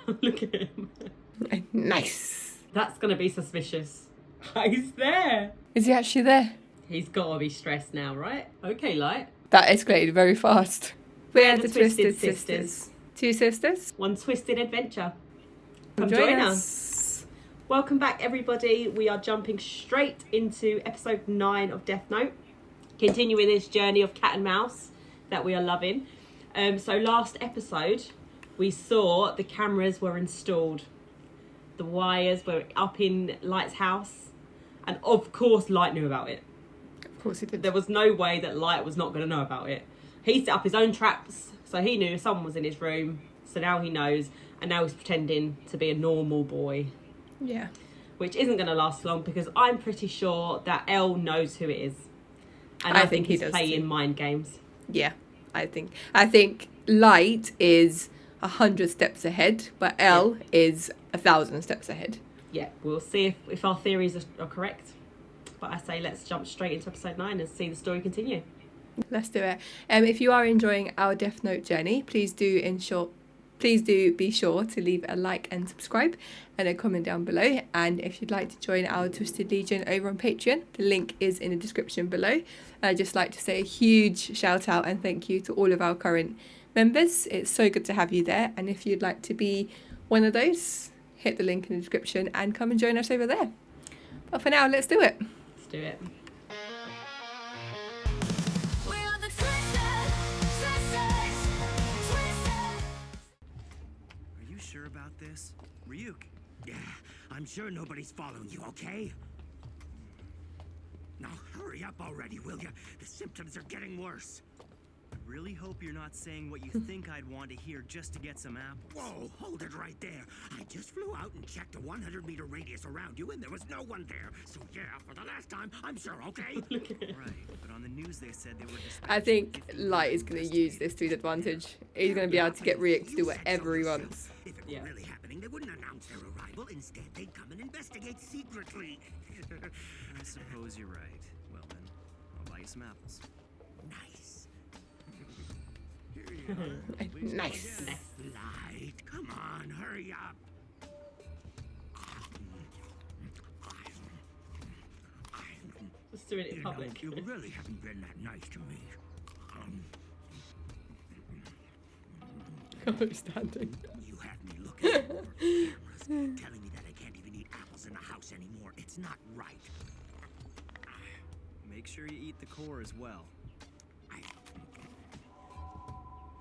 Look at him. Nice. That's going to be suspicious. He's there. Is he actually there? He's got to be stressed now, right? Okay, Light. That escalated very fast. We're the Twisted Sisters. Two sisters. One twisted adventure. Come Join join us. us. Welcome back, everybody. We are jumping straight into episode 9 of Death Note. Continuing this journey of cat and mouse that we are loving. So last episode, we saw the cameras were installed. The wires were up in Light's house. And of course, Light knew about it. Of course he did. There was no way that Light was not going to know about it. He set up his own traps, so he knew someone was in his room. So now he knows, and now he's pretending to be a normal boy. Yeah. Which isn't going to last long, because I'm pretty sure that Elle knows who it is. And I think he's playing mind games. Yeah, I think Light is 100 steps ahead, but Elle is 1,000 steps ahead. Yeah, we'll see if our theories are correct. But I say let's jump straight into episode 9 and see the story continue. Let's do it. If you are enjoying our Death Note journey, please do be sure to leave a like and subscribe and a comment down below. And if you'd like to join our Twisted Legion over on Patreon, the link is in the description below. I'd just like to say a huge shout out and thank you to all of our current members. It's so good to have you there. And if you'd like to be one of those, hit the link in the description and come and join us over there. But for now, let's do it. Let's do it. About this? Ryuk? Yeah, I'm sure nobody's following you, okay? Now hurry up already, will ya? The symptoms are getting worse. I really hope you're not saying what you think I'd want to hear just to get some apples. Whoa, hold it right there. I just flew out and checked a 100-meter radius around you, and there was no one there. So yeah, for the last time, I'm sure, okay? Right, but on the news they said they were I think Light is going to use this to his advantage. He's going to be able to get Ryuk to do whatever he wants. If it were really happening, they wouldn't announce their arrival. Instead, they'd come and investigate secretly. I suppose you're right. Well then, I'll buy you some apples. Nice. Here you are. Nice. Light, come on, hurry up. Just doing it in public. You really haven't been that nice to me. Standing. You had me looking over cameras, telling me that I can't even eat apples in the house anymore. It's not right. Make sure you eat the core as well.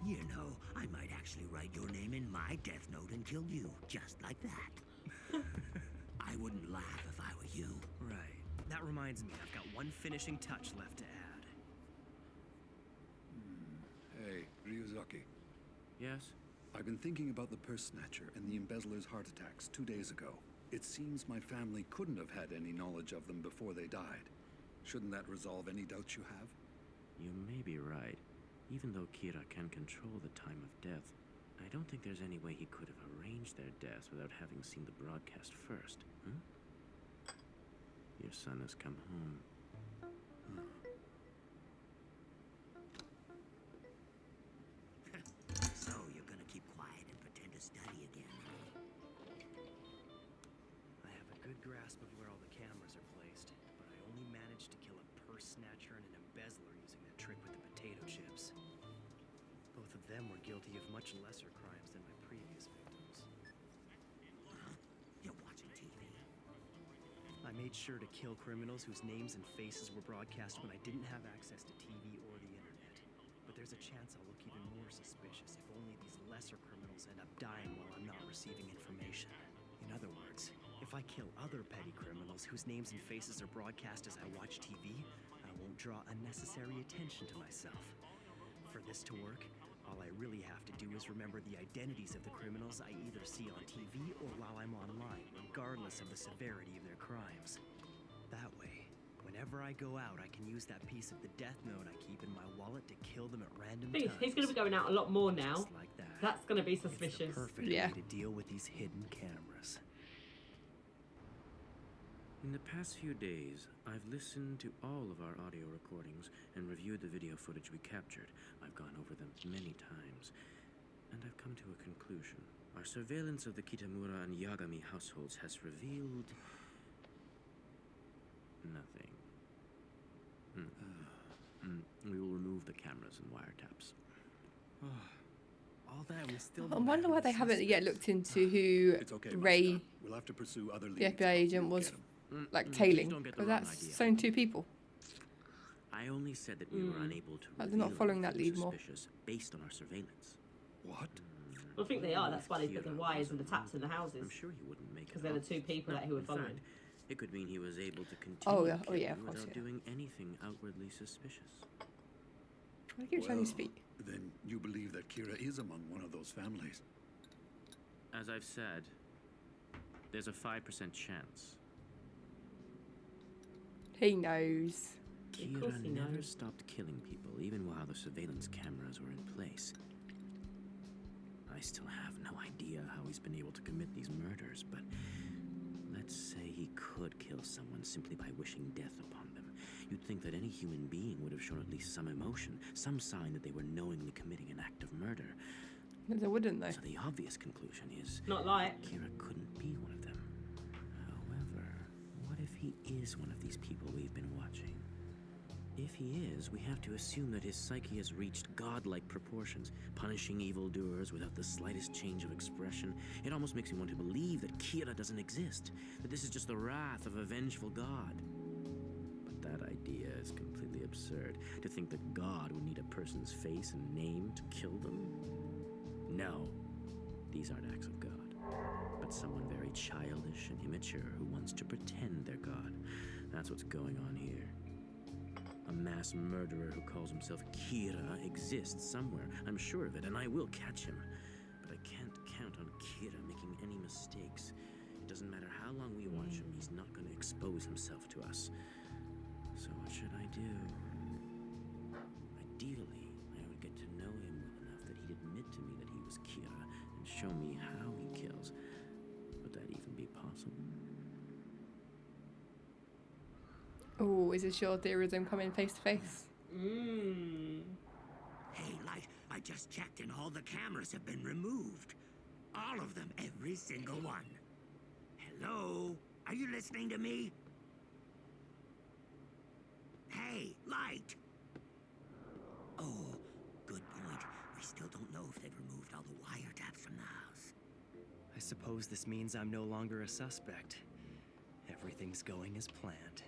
You know, I might actually write your name in my death note and kill you, just like that. I wouldn't laugh if I were you. Right. That reminds me, I've got one finishing touch left to add. Hey, Ryuzaki. Yes? I've been thinking about the purse snatcher and the embezzler's heart attacks 2 days ago. It seems my family couldn't have had any knowledge of them before they died. Shouldn't that resolve any doubts you have? You may be right. Even though Kira can control the time of death, I don't think there's any way he could have arranged their deaths without having seen the broadcast first. Your son has come home. So you're gonna keep quiet and pretend to study again. I have a good grasp of where all the cameras are placed, but I only managed to kill a purse snatcher and an embezzler using that trick with the potato chips. Both of them were guilty of much lesser crimes than my previous victims. You're watching TV. I made sure to kill criminals whose names and faces were broadcast when I didn't have access to TV or the internet. But there's a chance I'll look even more suspicious if only these lesser criminals end up dying while I'm not receiving information. In other words, if I kill other petty criminals whose names and faces are broadcast as I watch TV, I won't draw unnecessary attention to myself. For this to work, all I really have to do is remember the identities of the criminals I either see on TV or while I'm online, regardless of the severity of their crimes. That way, whenever I go out, I can use that piece of the death note I keep in my wallet to kill them at random times. He's going to be going out a lot more now. Just like that. That's going to be suspicious. It's the perfect way to deal with these hidden cameras. In the past few days, I've listened to all of our audio recordings and reviewed the video footage we captured. I've gone over them many times, and I've come to a conclusion. Our surveillance of the Kitamura and Yagami households has revealed nothing. We will remove the cameras and wiretaps. All that we still I don't wonder have why any they haven't yet suspects. looked into who It's okay, Ray, Master. We'll have to pursue other the leads. FBI agent, We'll was get 'em. like Please tailing. don't get the Because wrong that's idea. only 2 people. I only said that we were unable to They're not reveal following that anything lead more. suspicious based on our surveillance. What? I think they are. That's why they put Kira the wires was and the taps in the I'm houses. sure he wouldn't make it Because they're the up. 2 people that he was In following. fact, it could mean he was able to continue Oh, yeah, of killing course, without yeah. doing anything outwardly suspicious. I keep trying to speak. Then you believe that Kira is among one of those families? As I've said, there's a 5% chance. He knows. Of course Kira he never knows. stopped killing people, even while the surveillance cameras were in place. I still have no idea how he's been able to commit these murders, but let's say he could kill someone simply by wishing death upon them. You'd think that any human being would have shown at least some emotion, some sign that they were knowingly committing an act of murder. They wouldn't, though. So the obvious conclusion is Not like. Kira couldn't be one of them. However, what if he is one of these people we've been watching? If he is, we have to assume that his psyche has reached godlike proportions, punishing evildoers without the slightest change of expression. It almost makes me want to believe that Kira doesn't exist, that this is just the wrath of a vengeful god. But that idea is completely absurd. To think that God would need a person's face and name to kill them? No, these aren't acts of God, but someone very childish and immature who wants to pretend they're God. That's what's going on here. A mass murderer who calls himself Kira exists somewhere. I'm sure of it, and I will catch him. But I can't count on Kira making any mistakes. It doesn't matter how long we watch him, he's not going to expose himself to us. So what should I do? Ideally, I would get to know him well enough that he'd admit to me that he was Kira and show me how he kills. Would that even be possible? Oh, is it sure theory of them coming face to face? Hey, Light, I just checked and all the cameras have been removed. All of them, every single one. Hello? Are you listening to me? Hey, Light! Oh, good point. We still don't know if they've removed all the wiretaps from the house. I suppose this means I'm no longer a suspect. Everything's going as planned.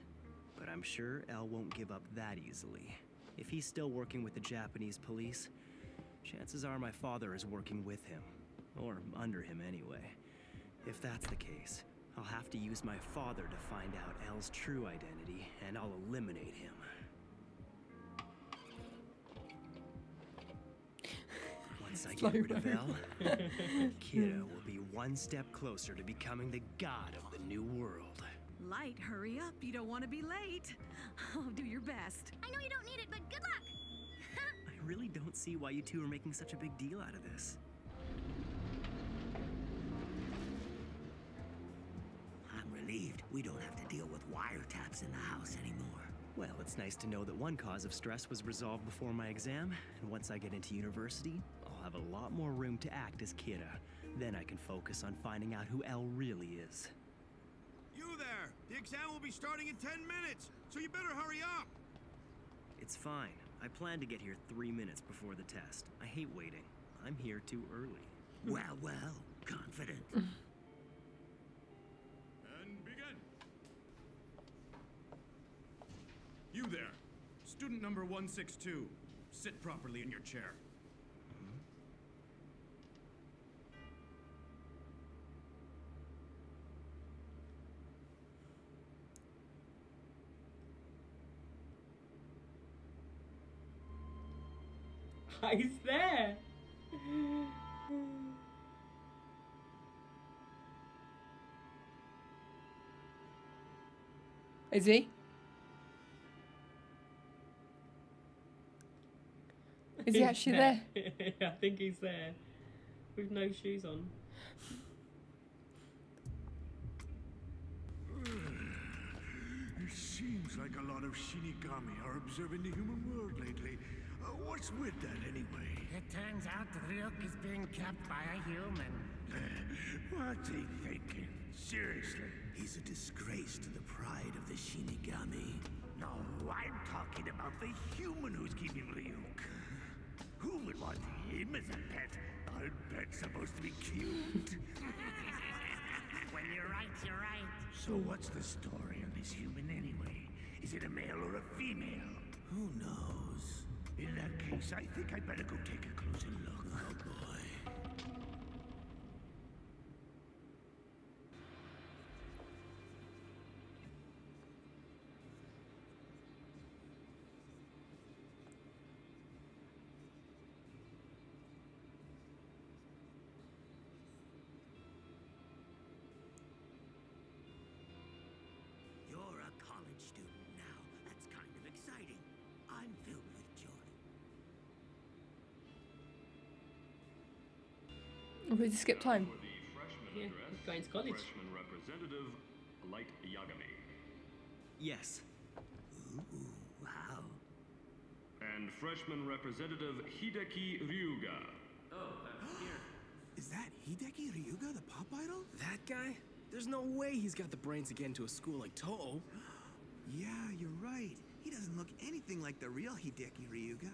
But I'm sure El won't give up that easily. If he's still working with the Japanese police, chances are my father is working with him. Or under him anyway. If that's the case, I'll have to use my father to find out El's true identity, and I'll eliminate him. Once I get rid of El, Kira will be one step closer to becoming the god of the new world. Light, hurry up. You don't want to be late. Oh, do your best. I know you don't need it, but good luck. I really don't see why you two are making such a big deal out of this. I'm relieved we don't have to deal with wiretaps in the house anymore. Well, it's nice to know that one cause of stress was resolved before my exam, and once I get into university, I'll have a lot more room to act as Kira. Then I can focus on finding out who El really is. You there! The exam will be starting in 10 minutes, so you better hurry up! It's fine. I plan to get here 3 minutes before the test. I hate waiting. I'm here too early. Well, well, confident. And begin! You there, student number 162. Sit properly in your chair. He's there. Is he? Is he actually there? I think he's there. With no shoes on. It seems like a lot of Shinigami are observing the human world lately. What's with that anyway? It turns out Ryuk is being kept by a human. What's he thinking? Seriously? He's a disgrace to the pride of the Shinigami. No, I'm talking about the human who's keeping Ryuk. Who would want him as a pet? A pet's supposed to be cute. When you're right, you're right. So what's the story on this human anyway? Is it a male or a female? Who knows? In that case, I think I'd better go take a closer look. Oh boy. You're a college student now. That's kind of exciting. I'm filled with joy. We just skip time. For the freshman Yeah, address, going to college. Freshman representative, Light Yagami. Yes. Ooh, wow. And freshman representative, Hideki Ryuga. Is that Hideki Ryuga, the pop idol? That guy? There's no way he's got the brains to get into a school like Toho. Yeah, you're right. He doesn't look anything like the real Hideki Ryuga.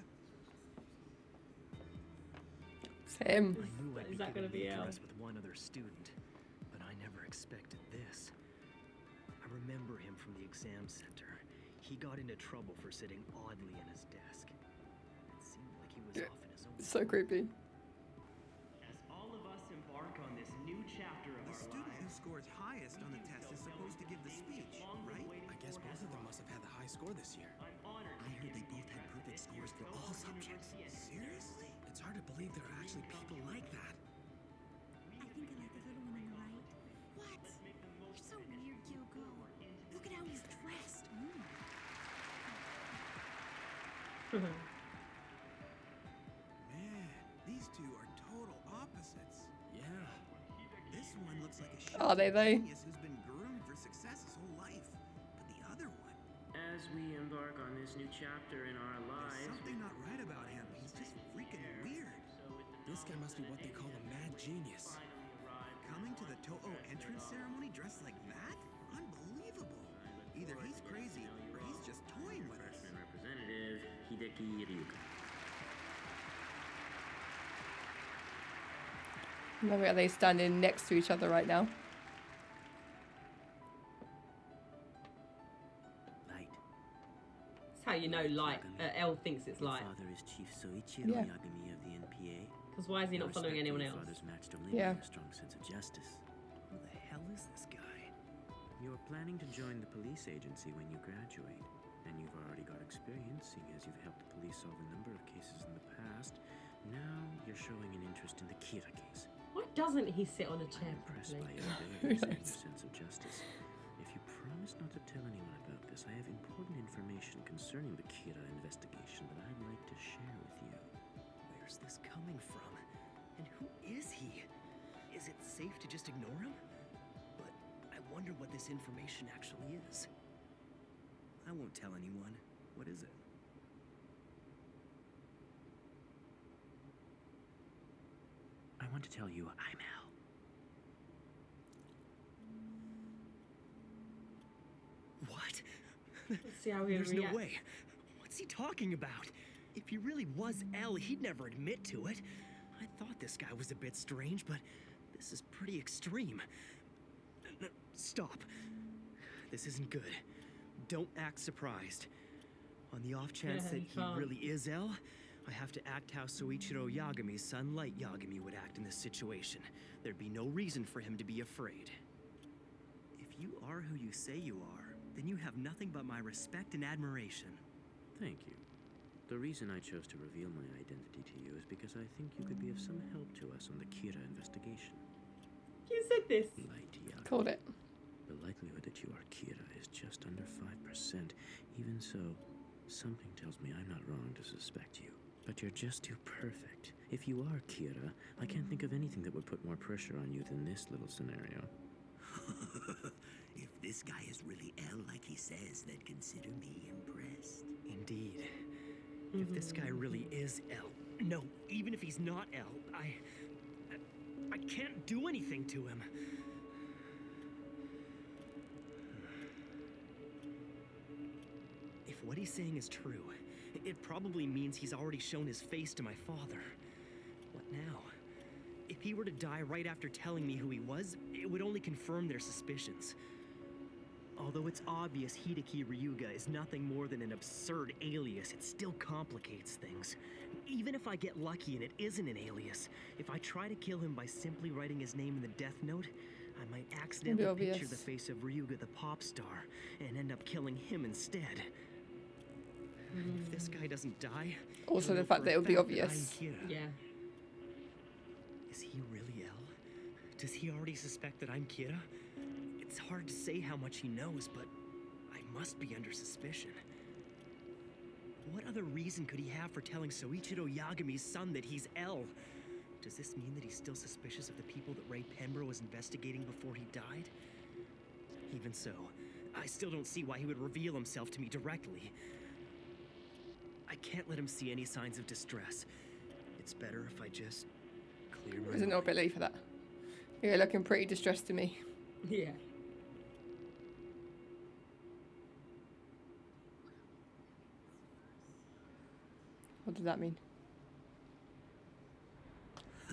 It's him. I knew I'd Is that given gonna be an Al? address with one other student, but I never expected this. I remember him from the exam center. He got into trouble for sitting oddly in his desk. It seemed like he was off in his own. It's so creepy. As all of us embark on this new chapter of The our student who lives, scores highest on the test is supposed to give the speech, right? I guess both of them must have had the high score this year. I'm honored. I heard they both had perfect scores for all subjects. Seriously? It's hard to believe there are actually people like that. I think I like the little one on the right. What? You're so weird, Kyoko. Look at how he's dressed. Man, these two are total opposites. Yeah. This one looks like a Are they though? genius who's been groomed for success his whole life. But the other one, As we embark on this new chapter in our there's lives, something not right about him. He's just freaking weird. This guy must be what they call a mad genius. Coming to the Toho entrance ceremony dressed like that? Unbelievable. Either he's crazy or he's just toying with us. freshman representative, Hideki Ryuga. Maybe are they standing next to each other right now? Light. That's how you know Light. Elle thinks it's Your Light. father is Chief Soichiro Yeah. Yagami of the NPA. Because why is he I not following respect anyone that your else? father's matched only Yeah. by a strong sense of justice. Who the hell is this guy? You're planning to join the police agency when you graduate, and you've already got experience, seeing as you've helped the police solve a number of cases in the past. Now you're showing an interest in the Kira case. Why doesn't he sit on a I'm chair impressed by properly? your abilities and your sense of justice. If you promise not to tell anyone about this, I have important information concerning the Kira investigation that I'd like to share with you. Where's this coming from? And who is he? Is it safe to just ignore him? But I wonder what this information actually is. I won't tell anyone. What is it? I want to tell you I'm Al. What? Let's see how he There's reacts. no way. What's he talking about? If he really was L, he'd never admit to it. I thought this guy was a bit strange, but this is pretty extreme. Stop. This isn't good. Don't act surprised. On the off chance that you he can't. really is L, I have to act how Soichiro Yagami's son, Light Yagami, would act in this situation. There'd be no reason for him to be afraid. If you are who you say you are, then you have nothing but my respect and admiration. Thank you. The reason I chose to reveal my identity to you is because I think you could be of some help to us on the Kira investigation. You said this. Light Yagami. Called it. The likelihood that you are Kira is just under 5%. Even so, something tells me I'm not wrong to suspect you. But you're just too perfect. If you are Kira, I can't think of anything that would put more pressure on you than this little scenario. If this guy is really L like he says, then consider me impressed. Indeed. If this guy really is L, no, even if he's not L, I can't do anything to him. If what he's saying is true, it probably means he's already shown his face to my father. What now? If he were to die right after telling me who he was, it would only confirm their suspicions. Although it's obvious Hideki Ryuga is nothing more than an absurd alias, it still complicates things. Even if I get lucky and it isn't an alias, if I try to kill him by simply writing his name in the death note, I might accidentally picture the face of Ryuga the pop star and end up killing him instead. If this guy doesn't die... Also the fact that it would be obvious. Yeah. Is he really L? Does he already suspect that I'm Kira? It's hard to say how much he knows, but I must be under suspicion. What other reason could he have for telling Soichiro Yagami's son that he's L? Does this mean that he's still suspicious of the people that Ray Pembroke was investigating before he died? Even so, I still don't see why he would reveal himself to me directly. I can't let him see any signs of distress. It's better if I just clear my There's no belief for that. You're looking pretty distressed to me. Yeah. What does that mean?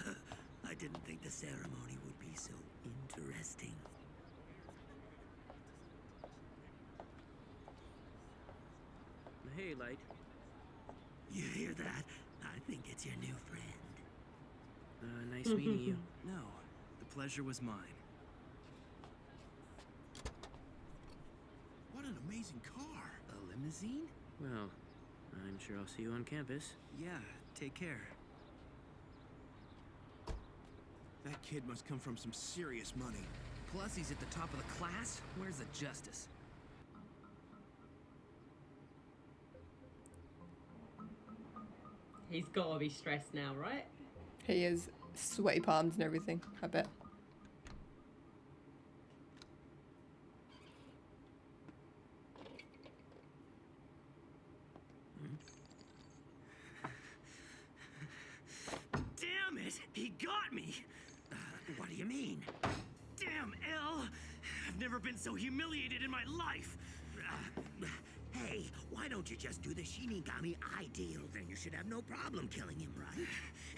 I didn't think the ceremony would be so interesting. Hey, Light. You hear that? I think it's your new friend. Nice meeting you. No, the pleasure was mine. What an amazing car. A limousine? Well, I'm sure I'll see you on campus. Yeah, take care. That kid must come from some serious money. Plus, he's at the top of the class. Where's the justice? He's got to be stressed now, right? He is sweaty palms and everything, I bet. Damn it! He got me! What do you mean? Damn, L! I've never been so humiliated in my life! Hey, why don't you just do the Shinigami eye deal? Then you should have no problem killing him, right?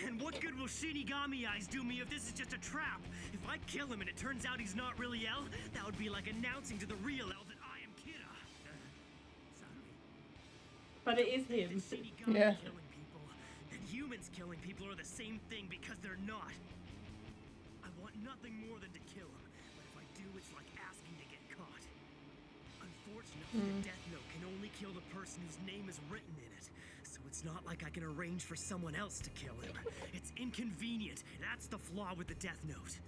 And what good will Shinigami eyes do me if this is just a trap? If I kill him and it turns out he's not really L, that would be like announcing to the real L that I am Kira. But it is him. Shinigami Yeah. killing people and humans killing people are the same thing because they're not. I want nothing more than to kill him, but if I do, it's like asking to get caught. Unfortunately, the death note can only kill the person whose name is written in it. So it's not like I can arrange for someone else to kill him. It's inconvenient. That's the flaw with the death note.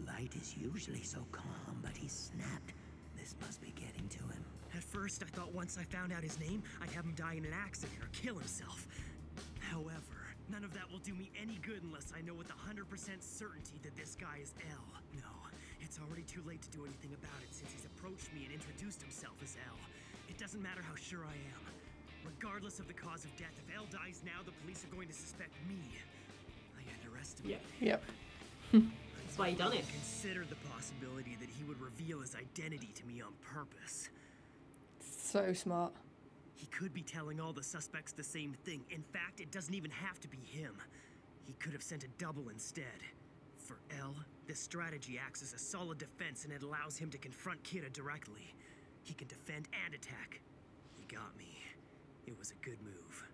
Light is usually so calm, but he snapped. This must be getting to him. At first, I thought once I found out his name, I'd have him die in an accident or kill himself. However, none of that will do me any good unless I know with 100% certainty that this guy is L. No, it's already too late to do anything about it since he's approached me and introduced himself as L. It doesn't matter how sure I am. Regardless of the cause of death, if L dies now, the police are going to suspect me. I underestimated it. Yep. That's why he done it. Considered the possibility that he would reveal his identity to me on purpose. So smart. He could be telling all the suspects the same thing. In fact, it doesn't even have to be him. He could have sent a double instead. For L, this strategy acts as a solid defense and it allows him to confront Kira directly. He can defend and attack. He got me. It was a good move.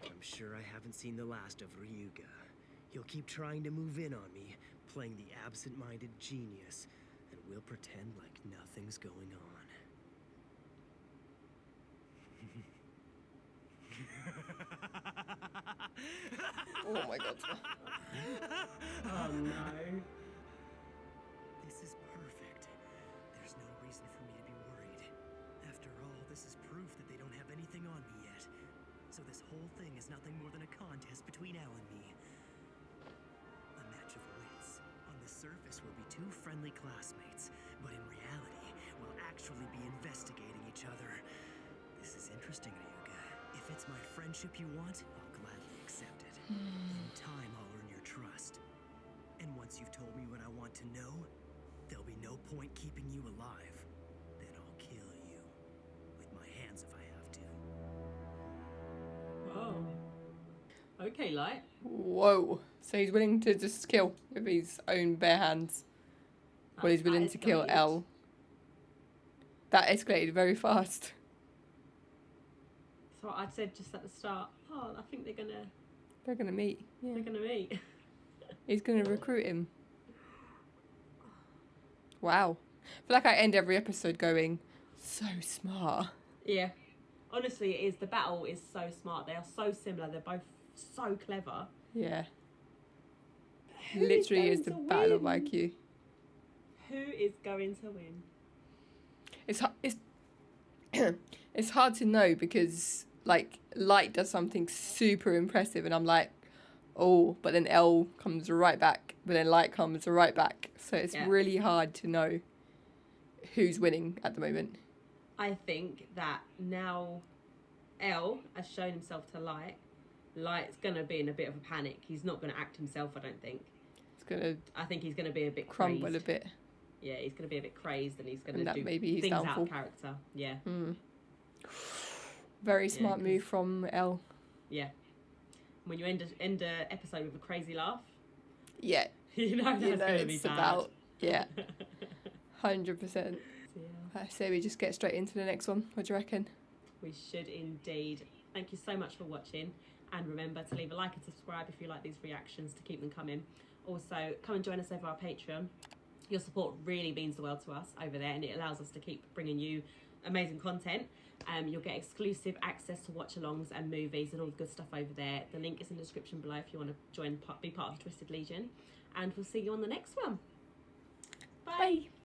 I'm sure I haven't seen the last of Ryuga. He'll keep trying to move in on me, playing the absent-minded genius, and we'll pretend like nothing's going on. Oh my god. Oh no. This is perfect. There's no reason for me to be worried. After all, this is proof that they don't have anything on me yet. So this whole thing is nothing more than a contest between Al and me. A match of wits. On the surface, we'll be two friendly classmates, but in reality, we'll actually be investigating each other. This is interesting, Ryuga. If If it's my friendship you want, I'll gladly accept it. In time, I'll earn your trust. And once you've told me what I want to know, there'll be no point keeping you alive. Then I'll kill you. With my hands if I have to. Whoa. Okay, Light. Whoa. So he's willing to just kill with his own bare hands. Well, he's willing to kill escalated. Elle. That escalated very fast. So I said just at the start, oh, I think they're gonna meet. Yeah. they're gonna meet. He's gonna recruit him. Wow. I feel like I end every episode going, so smart. Yeah. Honestly, it is. The battle is so smart. They are so similar. They're both so clever. Yeah. Who Literally is going the to battle of win? IQ. Who is going to win? It's it's hard to know because like Light does something super impressive and I'm like, oh, but then Elle comes right back, but then Light comes right back. So it's really hard to know who's winning at the moment. I think that now Elle has shown himself to Light. Light's gonna be in a bit of a panic. He's not gonna act himself, I don't think. I think he's gonna be a bit crumble crazed. a bit. Yeah, he's gonna be a bit crazed and he's gonna And that do maybe his things out downfall. of character. Yeah. Very smart move from Elle. Yeah. When you end a episode with a crazy laugh. Yeah. You know that's gonna be it's bad. about 100%. Yeah. I say we just get straight into the next one. What do you reckon? We should indeed. Thank you so much for watching, and remember to leave a like and subscribe if you like these reactions to keep them coming. Also, come and join us over our Patreon. Your support really means the world to us over there, and it allows us to keep bringing you amazing content. You'll get exclusive access to watch-alongs and movies and all the good stuff over there. The link is in the description below if you want to join, be part of Twisted Legion, and we'll see you on the next one. Bye.